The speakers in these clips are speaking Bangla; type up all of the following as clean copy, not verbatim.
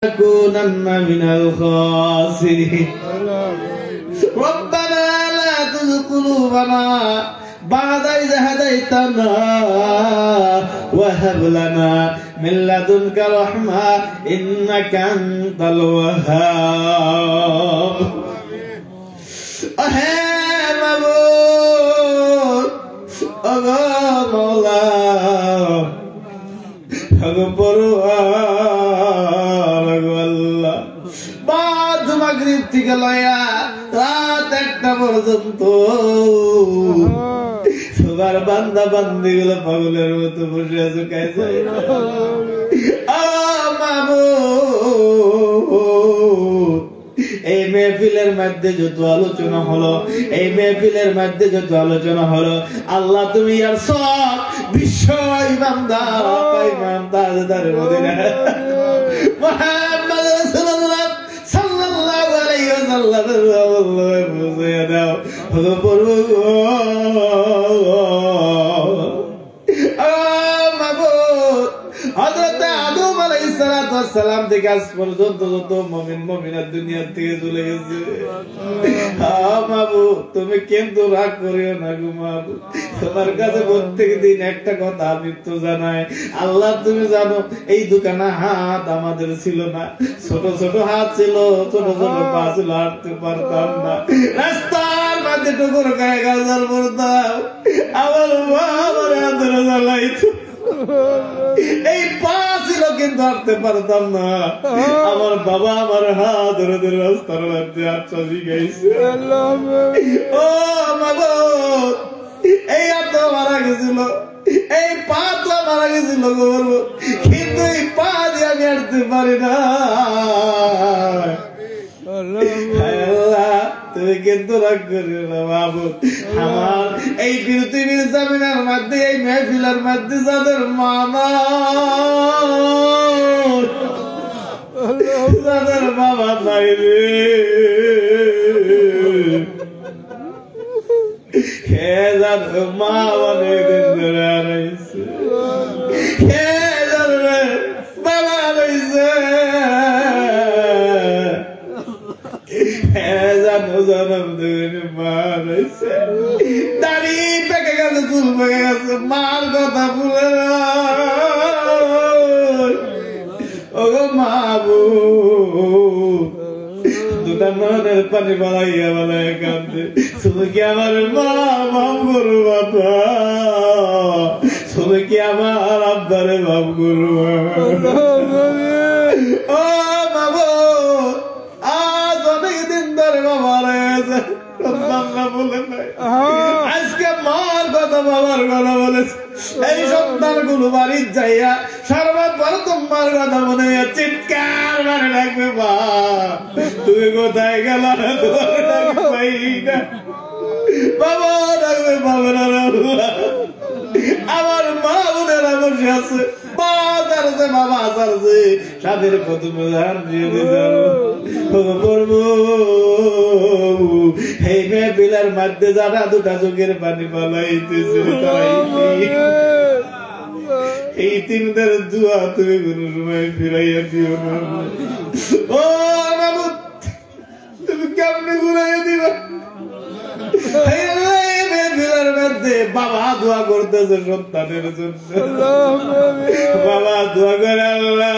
لنكونن من الخاسرين ربنا لا تزغ قلوبنا بعد إذ هديتنا وهب لنا من لدنك رحمة إنك أنت الوهاب মাগরিব থেকে লয়া রাত 1টা পর্যন্ত সবার বান্দা বান্দি গুলো পাগলের মতো বসে আছে কাইছে এই মেহফিলের মধ্যে যত আলোচনা হলো আল্লাহ তুমি আর সব বিশ্ব ইমামদার ইমামদারের মদিনা মুহাম্মদ রাসূলুল্লাহ সাল্লাল্লাহু আলাইহি ওয়াসাল্লাম বুঝিয়ে দাও হযরত আদম আলাইহিস সালাম থেকে আজ পর্যন্ত যত মুমিন মুমিনাত দুনিয়া থেকে চলে গেছে মাবুদ তুমি কিন্তু রাগ করিও না গো মাবুদ তোমার কাছে প্রত্যেকদিন একটা কথা আমি তো জানাই আল্লাহ তুমি জানো এই দোকানে হাত আমাদের ছিল না ছোট ছোট হাত ছিল ছোট ছোট পা ছিল হাঁটতে পারতাম না রাস্তার মাঝে টুকুর গায়ে গাজার পড়তাম আমার মা আমার হাতের জ্বালাইতো এই পা ছিল কিন্তু হাঁটতে পারতাম না আমার বাবা আমার হাত ধরে ধরে রাস্তার মধ্যে আচ্ছা শিখাইছে ও মাবুদ এই হাত মারা গেছিল এই পা তো মারা গেছিল কিন্তু এই পা দিয়ে আমি হাঁটতে পারি না তুমি কিন্তু রাগ করিও না মাবুদ আমার এই পৃথিবীর জমিনের মধ্যে এই মেহফিলের মধ্যে যাদের মামা যাদের বাবা নাই রে হে যাদের মা অনেকদিন ধরে হারাইছে হে যাদের বাবা হারাইছে জনম ধরে মারাইছে দাড়ি পেকে গেছে চুল পেকে গেছে মার কথা ভুলে ওগো মাবুদ দুটা মনের পানি বাড়াইয়া বাড়াইয়া কাঁদে শুধু কি আমার মা মাম গরু বাবা শুধু কি আমার আব্বারে মাম গরু ও মাবুদ আজ অনেকদিন ধরে বাবা রয়েছে বলে নাই আজকে মার কথা বাবার কথা বলেছে এই সন্তান গুলো বাড়ির যাইয়া সর্বপ্রথম মার কথা মনে চিৎকার মানে ডাকবে মা তুমি কোথায় গেল বাবা ডাকবে বাবা আমার মা বোনেরা বসে আছে বাবা আসছে সাদের প্রথম এই মেহফিলের মধ্যে যারা দুটা চোখের পানি পালাইতেছে এই তিনদের দোয়া তুমি কোন সময় ফিরাইয়া দিও না ও মাবুদ তুমি কেমনে ঘুরাইয়া দিবা বাবা দোয়া করতেছে সন্তানের জন্য বাবা দোয়া করে আল্লাহ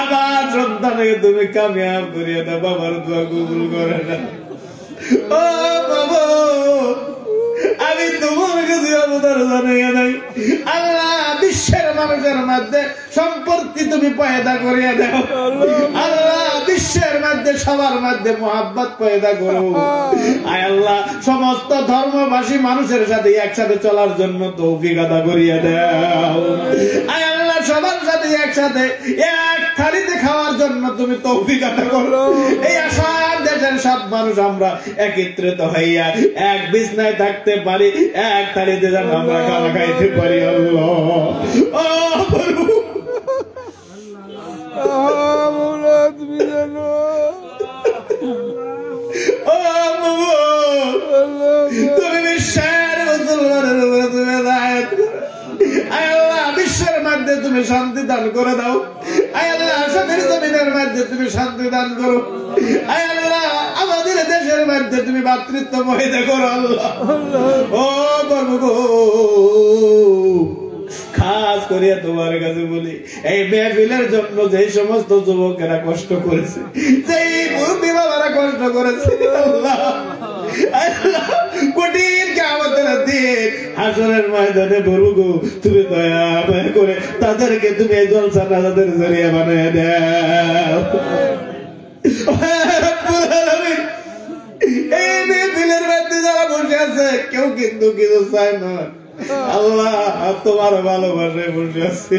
আবার সন্তানকে তুমি কামিয়াব করিয়ে দাও বাবার দোয়া কবুল করে না ও বাবা আমি তোমার কাছে অবতার জানাইয়া নাই আল্লাহ বিশ্বের মানুষের মধ্যে সম্পর্কে তুমি পয়দা করিয়া দাও আল্লাহ বিশ্বের মধ্যে সবার মধ্যে মোহাব্বত পয়দা করো আয় আল্লাহ সমস্ত ধর্মভাষী মানুষের সাথে একসাথে চলার জন্য তৌফিক আদা করিয়া দাও আয় আল্লাহ সবার সাথে একসাথে এক থালিতে খাওয়ার জন্য তুমি তৌফিক আদা করো এই আশা দেশের সব মানুষ আমরা একত্রিত হইয়া এক বিছনায় থাকতে পারি এক থালিতে যেন আমরা খাওয়া খাইতে পারি আল্লাহ ও প্রভু তুমি জানো ও তুমি বিশ্বের মুসলমানের উপরে তুমি দায়িত্ব আল্লাহ বিশ্বের মধ্যে তুমি শান্তি দান করে দাও আল্লাহ শামের জমিনের মধ্যে তুমি শান্তি দান করো আয় আল্লাহ আমাদের দেশের মধ্যে তুমি ভাতৃত্ব পয়দা করো আল্লাহ ও প্রভু খাস করিয়া তোমার কাছে বলি এই মেহফিলের জন্য যে সমস্ত যুবকেরা কষ্ট করেছে যেই মুরব্বী বাবারা কষ্ট করেছে আল্লাহ কঠিন কিয়ামতের দিন হাসরের ময়দানে প্রভু তুমি দয়া করে তাদেরকে তুমি এই জলসা নাজাতের জরিয়া বানিয়ে দাও এই মেহফিলের মধ্যে যারা বসে আছে কেউ কিন্তু কিছু চায় না আল্লাহ তোমার ভালোবাসায় বসে আছে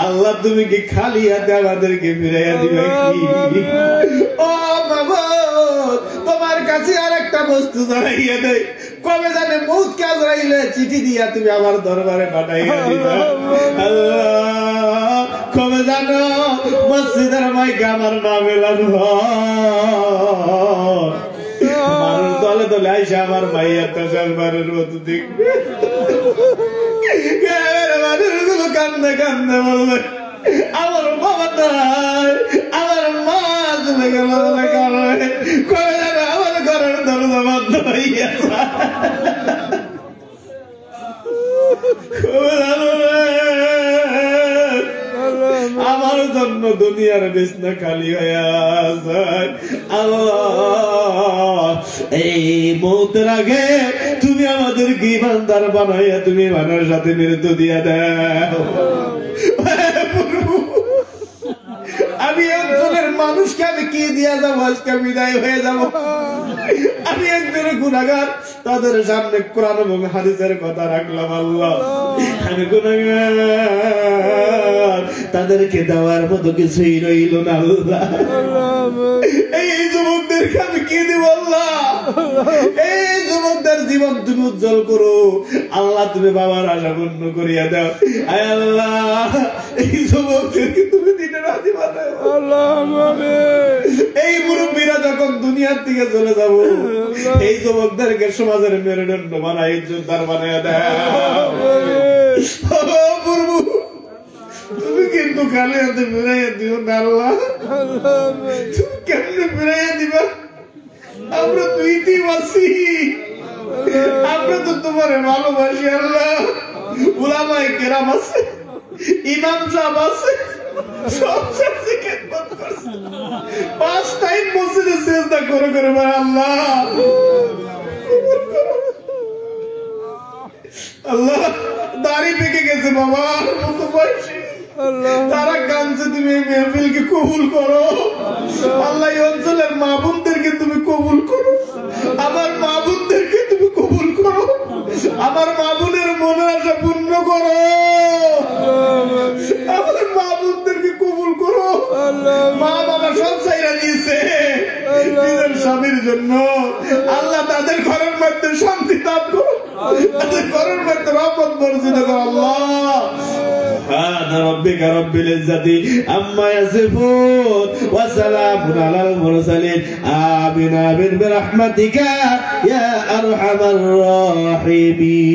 আল্লাহ তুমি কি খালি হাতে আমাদেরকে ফিরাইয়া দিবে কি ও বাবা তোমার কাছে আর একটা বস্তু জড়াইয়া দেয় কবে জানে মৌত কে আজরাইলে চিঠি দিয়া তুমি আমার দরবারে পাঠাইয়া দিবা আল্লাহ কবে জানো মসজিদের মাইকে আমার নাম এলান মানুষ দলে দলে আইসা আমার মাইয়া তাসালবারের মতো দেখবে মানুষগুলো কান্দে কান্দে বলবে আমার বাবা নাই আমার মা চলে গেল কবে যাবে আমার ঘরের দরজা বন্ধ হইয়া আমার জন্য দুনিয়ার বিছনা খালি হইয়া যায় আল্লাহ এই মৌতের আগে তুমি আমাদেরকে ইমানদার বানাইয়া তুমি মানুষের সাথে মৃত্যু দিয়া দাও আমি একজনের মানুষকে আমি কি দিয়া যাবো আজকে বিদায় হয়ে যাব আমি একজনের গুনাহগার তাদের সামনে কোরআন এবং হাদিসের কথা রাখলাম আল্লাহ আমি গুনাহগার তাদেরকে দেওয়ার মতো কিছুই রইল না আল্লাহ এই যুবকদেরকে আমি কি দিব আল্লাহ এই যুবকদের জীবন তুমি উজ্জ্বল করো আল্লাহ তুমি বাবার আশা পূর্ণ করিয়া দাও আয় আল্লাহ এই যুবকদেরকে তুমি দিনে রাজি বানাও আল্লাহ এই মুরব্বীরা যখন দুনিয়ার থেকে চলে যাব এই যুবকদেরকে সমাজের মেরুদণ্ড বানাই ইজ্জতদার বানাইয়া দাও প্রভু তুমি কিন্তু খালি হাতে ফিরাইয়া দিও না আল্লাহ তুমি কেমনে ফিরাইয়া দিবা আমরা দুইটি বাসি আমরা তো তোমার ভালোবাসি আল্লাহ উলামায়ে কেরাম আছে ইমাম সাহেব আছে সব সাথে খেদমত করছে 5 টাইম মসজিদে সিজদা করে করে আল্লাহ আল্লাহ দাড়ি পেকে গেছে বাবা কত বয়সী তারা কাঁদছে তুমি এই মেহফিলকে কবুল করো আল্লাহ এই অঞ্চলের মা বোনদেরকে তুমি কবুল করো আমার মা বোনদেরকে তুমি কবুল করো আমার মা বোনের মনের আশা পূর্ণ করো আমার মা বোনদেরকে কবুল করো মা বাবা সব চাইরা দিয়েছে নিজের স্বামীর জন্য আল্লাহ তাদের ঘরের মধ্যে শান্তি দান করো তাদের ঘরের মধ্যে রহমত বর্ষিত করো আল্লাহ سبحان ربك رب العزة عما يصفون وسلام على المرسلين آمين برحمتك يا أرحم الراحمين.